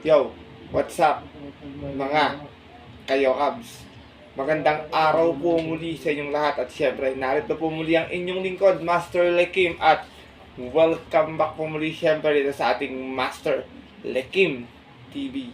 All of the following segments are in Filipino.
Yo, what's up mga kayo Kabs? Magandang araw po muli sa inyong lahat at syempre narito po muli ang inyong lingkod, Master Lekim, at welcome back po muli syempre dito sa ating Master Lekim TV.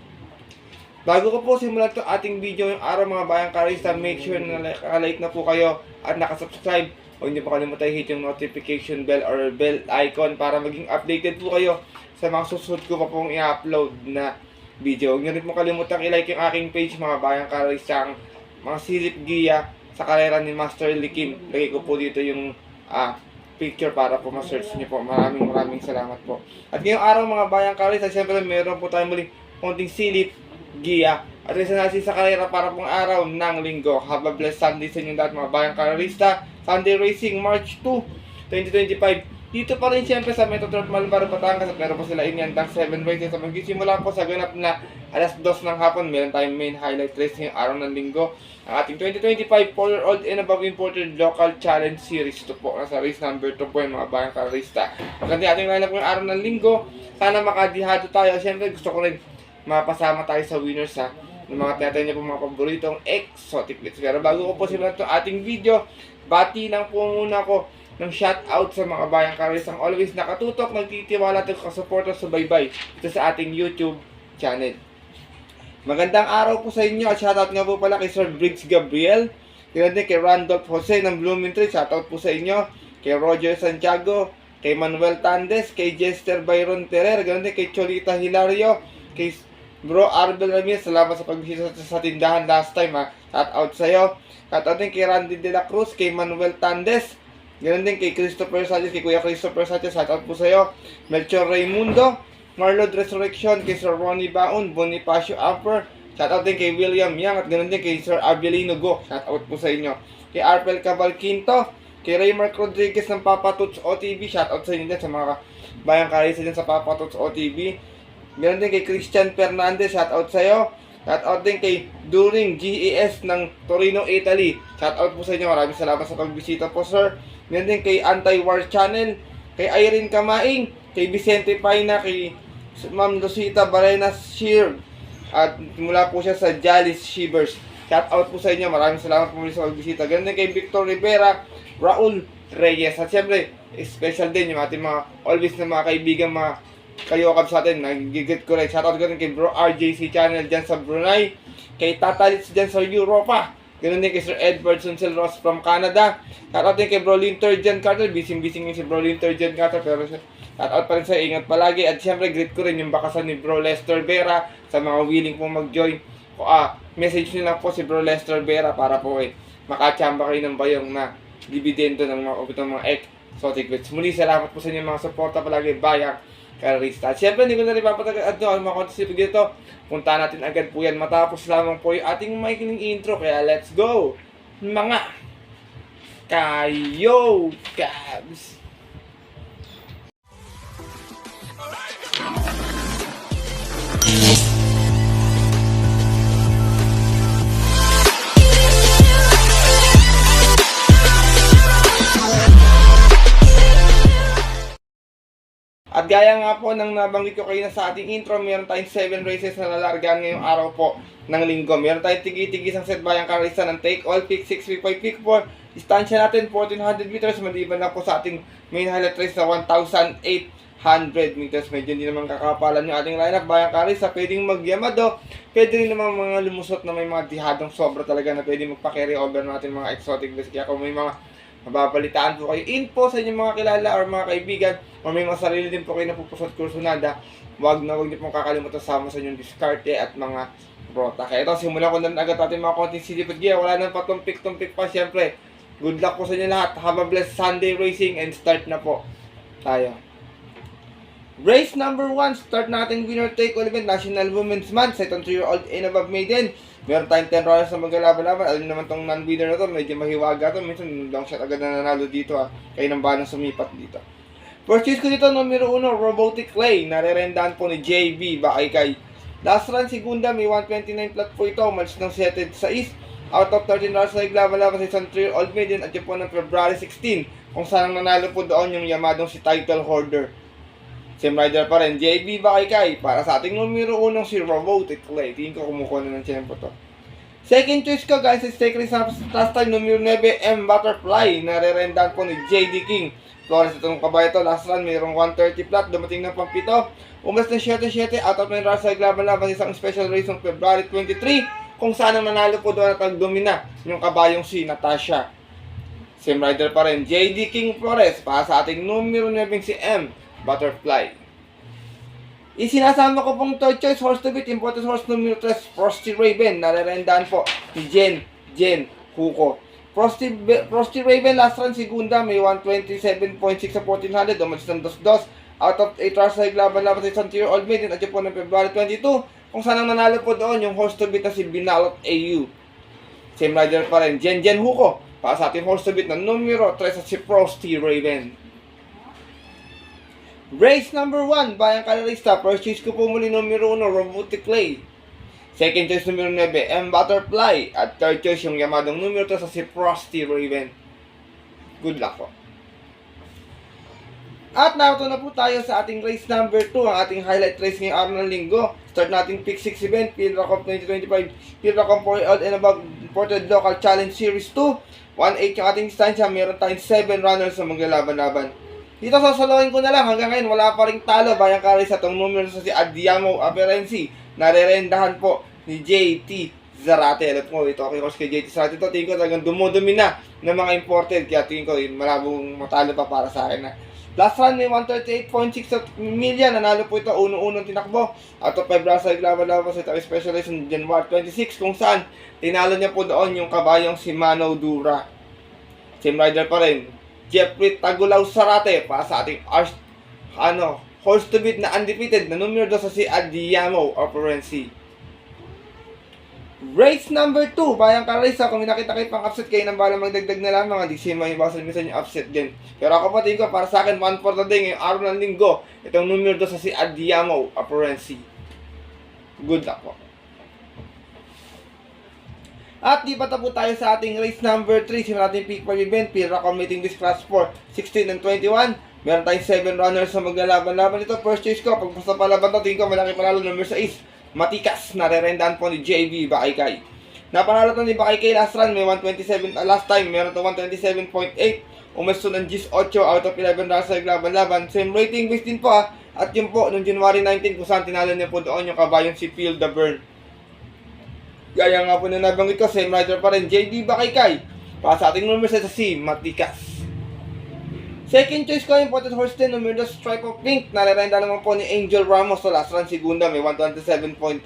Bago ko po simulan ito ating video yung araw mga bayang karista, make sure na like na po kayo at nakasubscribe. Huwag niyo pa kalimutan hit yung notification bell or bell icon para maging updated po kayo sa mga susunod ko pa pong i-upload na video. Huwag niyo rin po kalimutan i-like yung aking page mga bayang karista, ang mga silip giya sa karera ni Master Lekim. Lagay ko po dito yung picture para po ma-search niyo po. Maraming salamat po. At ngayong araw mga bayang karista, siyempre meron po tayong muli konting silip giya at isa natin sa karera para pong araw ng linggo. Have a blessed Sunday sa inyo lahat mga bayang karista. Sunday Racing March 2, 2025. Dito pa rin siyempre sa Metro North Malbaro, Batangas, at meron po sila inyandang 7 races. So magsisimula po sa ganap na alas 2 ng hapon. Meron tayong main highlight race ngayong araw ng linggo. Ang ating 2025 4-year-old and above imported local challenge series. Ito po, nasa race number 2 po yung mga bayang karista. Maganda ating lineup ngayong araw ng linggo. Sana makadihado tayo. Siyempre gusto ko rin mapasama tayo sa winners ng mga tinatay niya po mga paboritong exotic bits. Pero bago ko po simulan ito ating video, bati lang po muna ko ng shoutout sa mga bayang karistang always nakatutok, nagtitiwala at kasuporta sa baybay ito sa ating YouTube channel. Magandang araw po sa inyo at shoutout nga po pala kay Sir Briggs Gabriel, yun din kay Randolph Jose ng Blooming Tree, shoutout po sa inyo, kay Roger Santiago, kay Manuel Tandes, kay Jester Byron Terrer, ganoon din kay Cholita Hilario, kay Bro Arbel Ramirez, salamat sa pagbisita sa tindahan last time shoutout sa iyo. Shoutout din kay Randy De La Cruz, kay Manuel Tandes, ganoon din kay Christopher Sanchez, kay Kuya Christopher Sanchez, shoutout po sa iyo. Melchor Raimundo, Marlod Resurrection, kay Sir Ronnie Baon, Bonifacio Amper, shoutout din kay William Yang, at ganoon din kay Sir Abelino Go, shoutout po sa inyo. Kay Arpel Cabal Quinto, kay Raymark Rodriguez ng Papa Tots OTV, shoutout sa inyo din sa mga bayang karisa din sa Papa Tots OTV. Ganoon din kay Christian Fernandez, shoutout sa iyo. Shoutout din kay During GES ng Torino, Italy. Shoutout po sa inyo. Maraming salamat sa pagbisita po, sir. Ganoon din kay Anti-War Channel, kay Irene Kamaing, kay Vicente Paina, kay Ma'am Rosita Barenas Shear, at mula po siya sa Jalis Shivers. Shoutout po sa inyo. Maraming salamat po sa pagbisita. Ganoon din kay Victor Rivera, Raul Reyes. At siyempre, special din yung ating mga always na mga kaibigan, mga kayo kab sa atin, nagigit ko rin. Shoutout ko rin kay Bro RJC Channel dyan sa Brunei, kay Tatalits dyan sa Europa, ganoon din kay Sir Edward Suncel Ross from Canada. Shoutout din kay Bro Linter Jan Carter, busy-busy nga si Bro Linter Jan Carter, pero shoutout pa rin sa ingat palagi. At siyempre greet ko rin yung bakasan ni Bro Lester Vera sa mga willing pong mag-join. Message nyo lang po si Bro Lester Vera para po makachamba kayo ng bayong na dividendo ng mga exotic bets. Muli salamat po sa inyo mga suporta palagi bayang karista. At syempre, hindi ko na rin papatagal ang mga kontisipig dito. Punta natin agad po yan. Matapos lamang po yung ating makikinig intro. Kaya let's go! Mga kayo Kabs! At gaya nga po ng nabanggit ko kayo na sa ating intro, meron tayong 7 races na lalargaan ngayong araw po ng linggo. Meron tayong tigi-tigi isang set bayang karista ng take all, pick 6, pick 5, pick 4. Distansya natin 1400 meters, maliban na po sa ating main highlight race na 1800 meters. Medyo hindi naman kakapalan yung ating lineup bayang karista. Pwedeng magyamado, pwede rin naman mga lumusot na may mga dihadong sobra talaga na pwede magpa-carry over natin mga exotic bets. Kaya kung may mga mababalitaan po kayo, info sa inyong mga kilala or mga kaibigan, o may mga sarili din po kayo na pupusot kursunada, wag niyo pong kakalimutan sama sa inyong diskarte at mga brota. Kaya ito, simulan ko na agad natin mga konting silipad gear. Wala nang patumpik-tumpik pa, syempre. Good luck po sa inyo lahat. Have a blessed Sunday racing and start na po tayo. Race number 1, start natin winner take all event, National Women's Month, second 2-year-old and above maiden. Meron tayong 10 rounds na maglalaban-laban. Alam naman tong non-winner na to, medyo mahiwaga to. Minsan long shot agad na nanalo dito Kayo nang balang sumipat dito. First choice ko dito, numero 1, Robotic Clay. Narerendahan po ni JB Bakay. Last run, segunda, may 129 flat po ito. Match ng setted sa East. Out of 13 rounds na naglalaban sa isang 3-year-old maiden at yun po ng February 16. Kung saan nanalo po doon yung yamadong si title holder. Same rider pa rin, JB Bakaykay. Para sa ating numero 1 si Robotic Clay. Tingin ko kumukuha na ng tempo to. Second choice ko guys is take race last time numero 9 M Butterfly. Nare-rendan po ni JD King Flores. Itong kabayo to, last run mayroong 130 flat, dumating ng pampito. Umas na 7-7 out of 9 runs sa laban-laban isang special race ng February 23 kung saan ang nanalo po doon at nagdomina yung kabayong si Natasha. Same rider pa rin, JD King Flores. Para sa ating numero 9 si M Butterfly. Isinasama ko pong third choice horse to beat, important horse numero 3, Frosty Raven. Narerendaan po ni Jen Huko. Frosty Raven last run segunda, may 127.6 sa 1400, umalis ng 2-2 out of 8 hours sa laban-laban sa isang 2-year-old maiden at po ng February 22 kung saan ang nanalo po doon yung horse to beat na si Binalot AU. Same rider pa rin, Jen Huko. Para sa ating horse to beat na numero 3 sa si Frosty Raven. Race number 1, Bayang Kalarista. First choice ko po muli numero 1, Robotic Clay. Second choice numero 9, M Butterfly. At third choice yung yamadong numero 2 sa si Frosty Raven. Good luck po. At narito na po tayo sa ating race number 2, ang ating highlight race ngayong araw ng linggo. Start natin pick 6 event, PhilRock 2025, PhilRock 4-year-old and above imported local challenge series 2. 1-8 yung ating distansya, meron tayong 7 runners sa maglalaban-laban. Dito sasaluhin ko na lang, hanggang ngayon wala pa ring talo. Bayang Kalarista itong numero sa si Adiamo Aperensi. Narerendahan po ni JT Zarate. Alam ko, ito okay horse kay JT Zarate. Ito tingin ko talagang dumudumi na ng mga imported. Kaya tingin ko, malabong matalo pa para sa akin na. Last run may 138.6 million. Nanalo po ito, unong-unong tinakbo. Out of 5 runs sa laban-laban sa ito specialist on January 26 kung saan tinalo niya po doon yung kabayong si Mano Dura. Same rider pa rin, Jeffrey Tagulaw Sarate. Para sa ating horse to beat na undefeated na numero 2 sa si Adiamo Operency. Race number 2, Bayang Kalarista. Kung nakita kayo pang upset, kayo nang bala magdagdag na lamang. Hindi siya maibasan minsan yung upset din. Pero ako pa tingin ko, para sa akin, 1 for the day ngayong araw ng linggo. Itong numero 2 sa si Adiamo Operency. Good luck po. At di pa tapo tayo sa ating race number 3. Simulan natin pick 5 event, PhilRock Meeting this class 4, 16 and 21. Meron tayong 7 runners sa maglalaban-laban ito. First choice ko, pag basta palaban to, tingin ko malaki panalo number 6, Matikas. Narerendaan po ni JB Bakaykay. Napanalo to ni Bakaykay last run, may 127 last time, meron to 127.8. Umesto ng 18 out of 11 runners sa maglalaban. Same rating base din po At yun po, noong January 19 kung saan tinalo niya po doon yung kabayong si Phil the Burn. Gaya nga po na nabanggit ko, same rider pa rin, JB Bakaykay. Para sa ating numero sa si Matikas. Second choice ko, important horse din, numero 2, Stripe of Pink. Narerenda naman po ni Angel Ramos sa last run segunda, may 127.8.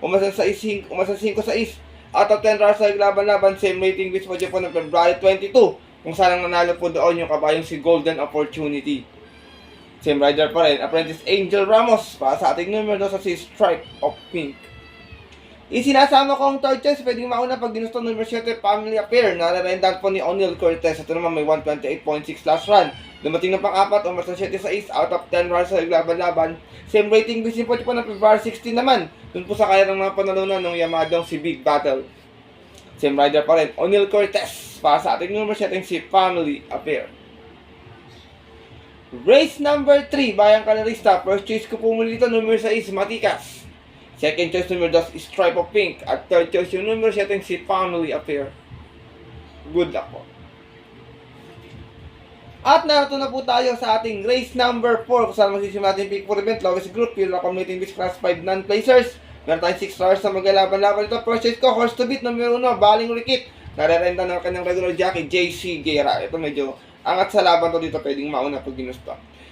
Umasan 5 sa is. Out of 10 runs sa laban-laban, same rating which po ng February 22. Kung saan ang nanalo po doon yung kabayong si Golden Opportunity. Same rider pa rin, Apprentice Angel Ramos. Para sa ating numero 2 sa si Stripe of Pink. Isinasama ko ang third choice, pwedeng mauna pag ginusto numero 7, Family Affair. Nararendan po ni O'Neal Cortez. Ito naman may 128.6 last run. Dumating na pang-4, umas ng 7 sa is, out of 10 runs sa laban-laban. Same rating bisin po ng February 16 naman. Doon po sa kaya ng mga panalunan ng Yamadong si Big Battle. Same rider pa rin, O'Neal Cortez. Para sa ating numero 7 si Family Affair. Race number 3, Bayang Kalarista. First choice ko po muli dito, numero 6, Matikas. Second choice numero 2 is Stripe of Pink. At third choice yung numero 7 si Family Affair. Good luck po. At narito na po tayo sa ating race number 4. Kung saan magsisimula natin pick 4 event. Lowest group, PhilRock Meeting this class 5 non-placers. Meron tayong 6 stars na maglalaban-laban ito. First choice ko, horse to beat numero 1, Baling Rikit. Narerenta ng kanyang regular jockey, JC Guerra. Ito medyo angat sa laban to dito. Pwedeng mauna pag ginusto.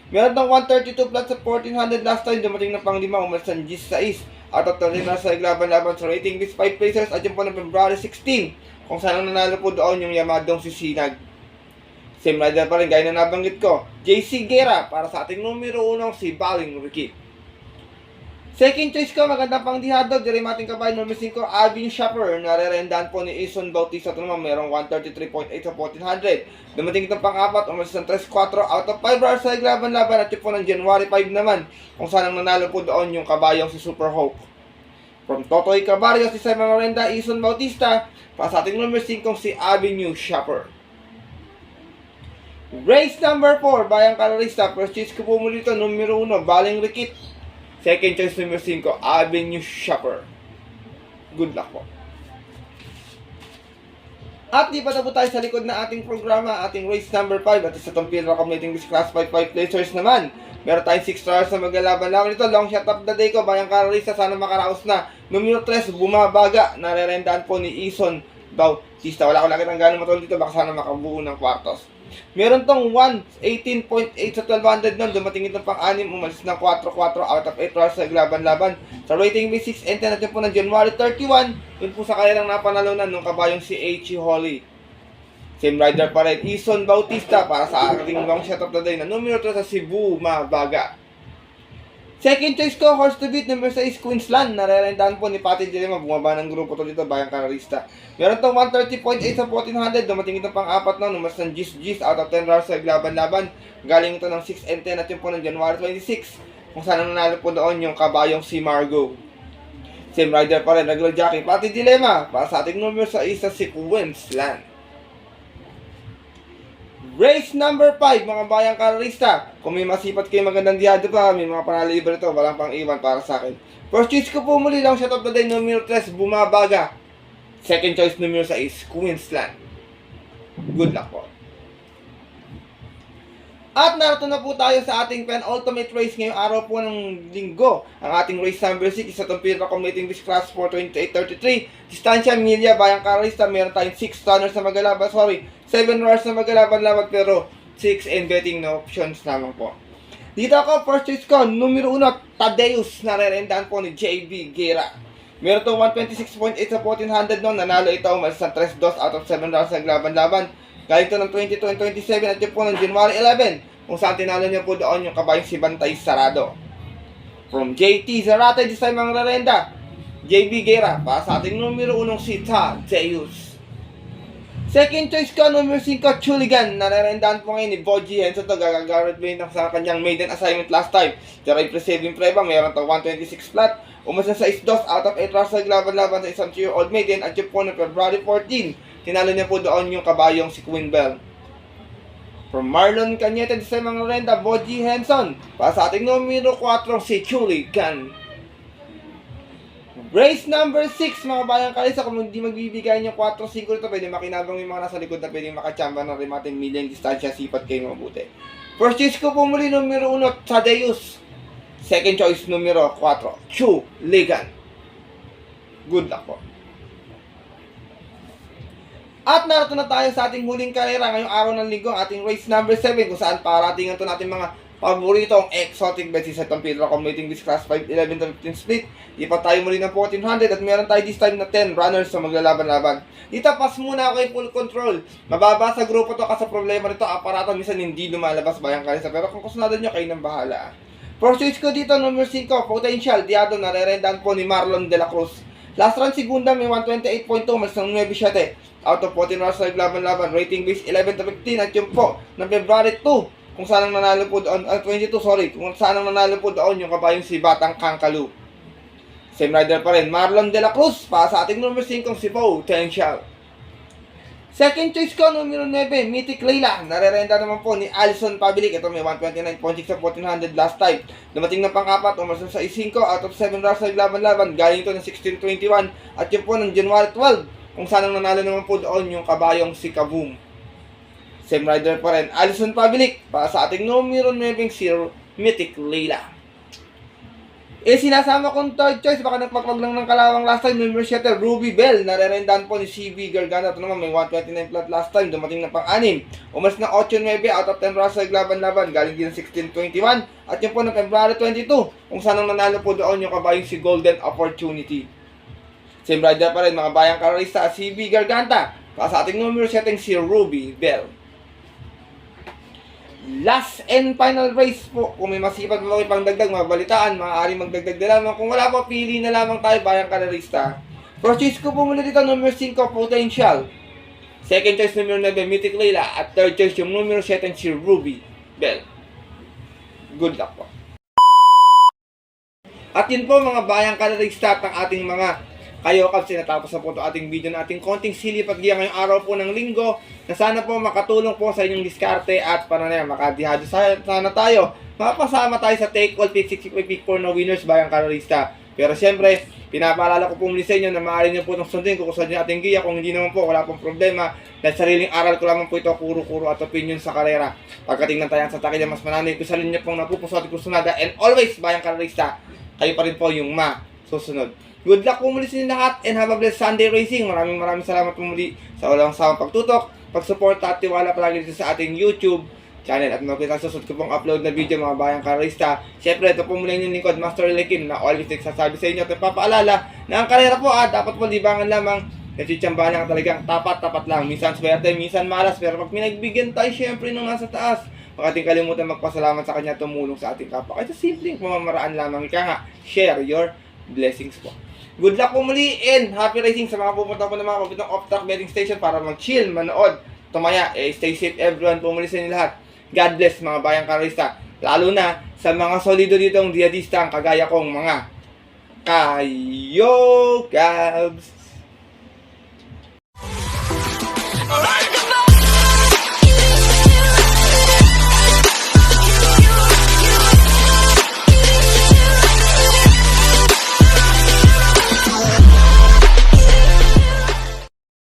Meron tong 132 plus sa 1400 last time. Dumating na pang 5, umalis ng G6. Out of 30 na sa laban-laban sa rating this 5 placers at yung po ng February 16 kung saan ang nanalo po doon yung Yamadong si Sinag. Same rider pa rin gaya na nabanggit ko, JC Guerra. Para sa ating numero 1 si Baling Rikit. Second choice ko, magandang pang dihado, Dirimating Kabay, numero 5, Alvin Shopper. Narerendahan po ni Ison Bautista. Ito naman merong 133.8 sa 1400. Dumating itong pang-4, umalis ng 3-4 out of 5 runs sa laban-laban at yung po ng January 5 naman kung saan ang nanalo po doon yung kabayong si Super Hope. From Totoy Cabarrio, si Simon Morenda, Ison Bautista. Para sa ating numero 5 si Avenue Shopper. Race number 4, Bayang Kararista. First choice ko po muli ito, numero 1, Baling Rikit. Second choice, numero 5, Avenue Shopper. Good luck po. At di pa na po tayo sa likod na ating programa, ating race number 5. At isa itong pinaka-accommodating this class 5 placers naman. Meron tayong 6 stars na maglalaban-laban ito. Long shot of the day ko, Bayang Kararista. Sana makaraos na. Numero 3, Bumabaga. Narerendaan po ni Ison Bautista. Wala ko lang kitang gano'ng matulog dito. Baka sana makabuo ng kwartos. Meron tong 118.8 sa 1200 nun. Dumating itong pang-anim. Umalis ng 4-4 out of 8 stars sa laban-laban. Sa rating base 6 and 10 natin po ng January 31. Yun po sa kanilang napanalunan nung kabayong si H.E. Holly. Same rider pa rin, Ison Bautista para sa ating long shot of the day na numero 3 sa Cebu Mabaga. Second choice ko, horse to beat, number 6, Queensland. Narerendaan po ni Pati Dilema. Bumaba ng grupo to dito, Bayang Kararista. Meron tong 130.8 sa 1400. Dumating ito pang-apat na, numas ng Gis out of 10 rounds sa laban-laban. Galing ito ng 6 and 10 at yun po ng January 26. Kung saan nanalo po doon yung kabayong si Margo. Same rider pa rin, regular jockey, Pati Dilema. Para sa ating numero sa isa si Queensland. Race number 5, mga Bayang Kararista. Kung may masipat kayo magandang diyado pa, may mga panalo libre ito, walang pang iwan para sa akin. First choice ko po muli lang, shot of the day, numero 3, Bumabaga. Second choice, numero 6, Queensland. Good luck po. At narito na po tayo sa ating penultimate race ngayong araw po ng linggo. Ang ating race number 6, isa itong pinaka-accommodating this class for 28.33. Distansya, Milya, Bayang Kararista. Meron tayong 6 stunners na maglalaban. 7 roars na maglalaban-laban pero 6 and betting no options naman po. Dito ako, first choice ko, numero 1, Tadeus. Narerendaan po ni JB Guerra. Meron itong 126.8 sa 1400 noon. Nanalo ito, umalis ng 3-2 out of 7 rounds na naglaban-laban. Galing ito ng 22 and 27 at yun po ng January 11 kung saan tinalo niya po doon yung kabayong si Bantay Sarado. From JT Zarate, this time ang rerenda, JB Guerra, para sa ating numero 1 si Tadeus. Second choice ko, numero 5, Chuligan. Narerendaan po ngayon ni Boji Henson to. Gagagarot ba sa kanyang maiden assignment last time. Jaray Preseving Preba, mayroon to 126 flat. Umasan sa 6-2 out of 8 rounds sa laban-laban sa isang 2-year-old maiden at yun po ng February 14. Tinalo niya po doon yung kabayong si Queen Bell. From Marlon Cañete, this time ang renda, Boji Henson. Para sa ating numero 4, si Chuligan. Race number 6, mga Bayang Kararista. Kung hindi magbibigay yung 4-5 ito, pwede makinabang yung mga nasa likod na pwede makachamba ng remating milyang distansya. Sipat kayo mabuti. First choice ko po muli, numero 1, Tadeus. Second choice, numero 4, Chuligan. Good luck po. At narito na tayo sa ating huling karera ngayong araw ng linggo, ating race number 7 kung saan paratingan ito natin mga paboritong exotic bets sa itong pinaka-accommodating this class 5, 11 to 15 split. Ipa tayo muli ng 1400 at meron tayo this time na 10 runners na maglalaban-laban. Dito, pass muna ako yung full control. Mababa sa grupo to kasi problema nito, aparato minsan hindi lumalabas, Bayang Kararista. Pero kung kusunado nyo, kayo nang bahala. First choice ko dito, number 5, Potential Diado, narerendaan po ni Marlon de la Cruz. Last round segunda, may 128.2, mas ng 9-7. Out of 14 rounds sa laban-laban, rating base 11 to 15 at yun po ng February 2 kung saan ang nanalo po doon, 22 sorry, kung saan ang nanalo po doon yung kabayong si Batang Kangkalu. Same rider pa rin, Marlon de la Cruz para sa ating number 5 si Potential. Second choice ko, numero 9, Mythic Layla. Narerenda naman po ni Alison Pabilik. Ito may 129.6 sa 1400 last time. Dumating na pang-apat, umasan sa 5 out of 7 rounds sa laban-laban. Galing ito ng 1621 at yun po ng January 12. Kung saan ang nanalo naman po doon yung kabayong si Kaboom. Same rider pa rin, Alison Pabilik. Para sa ating numero 9, si Mythic Layla. Sinasama kong third choice, baka nagpagpag lang ng kalawang last time, numero 7, Ruby Bell. Narerendaan po ni CB Gargano. Ito naman may 129 flat last time, dumating na pang-6. Umas na 8-9 out of 10 rounds sa laban-laban. Galing din ng 1621. At yun po ng February 22, kung saan ang nanalo po doon yung kabayong si Golden Opportunity. Same rider pa rin, mga Bayang Kararista, CB Garganta. Para sa ating numero 7, si Ruby Bell. Last and final race po. Kung may masipag mo kayo pang dagdag, mga balitaan, maaari magdagdag na lamang. Kung wala po, pili na lamang tayo, Bayang Kararista. First choice ko po muna dito, numero 5, Potential. Second choice, numero 9, Mythic Layla. At third choice, yung numero 7, si Ruby Bell. Good luck po. At yun po, mga Bayang Kararista, ang ating mga kayo kasi natapos na po ito ating video na ating konting silip at giya ngayong araw po ng linggo na sana po makatulong po sa inyong diskarte at para na yan, makadihado sana tayo. Mapasama tayo sa Take All Pick 65 Pick 4 na winners bayang karalista. Pero siyempre, pinapaalala ko po muli sa inyo na maaari nyo po itong sundin kung gusto nyo ating giya. Kung hindi naman po, wala pong problema. Dahil sariling aral ko lamang po ito, kuro-kuro at opinion sa karera. Pagkatingnan tayo sa takil mas mananay ko sa linya pong napupuso at kursunada. And always, bayang karalista, kayo pa rin po yung susunod. Good luck po muli sa inyo lahat and have a blessed Sunday racing. Maraming salamat po muli sa walang sawang pagtutok, pagsuporta at tiwala palagi dito sa ating YouTube channel. At makita sa susunod ko pong upload na video mga bayang karalista. Siyempre, ito po muli yung lingkod, Master Lekim, na always nagsasabi sa inyo at papaalala na ang karera po dapat po libangan lamang. Natsitsambahan lang talagang tapat lang. Minsan swerte, minsan malas. Pero pag pinagbigyan tayo, siyempre nung nasa taas, huwag ating kalimutan magpasalamat sa kanya tumulong sa ating kapwa. Ito simpleng pamamaraan lamang. Ika nga, share your blessings po. Good luck po muli and happy racing sa mga pupunta po ng mga kapitang off-track betting station para mag-chill, manood, tumaya. Stay safe everyone po muli sa inyo lahat. God bless mga bayang karalista. Lalo na sa mga solido ditong diadista ang kagaya kong mga Kayo Cavs.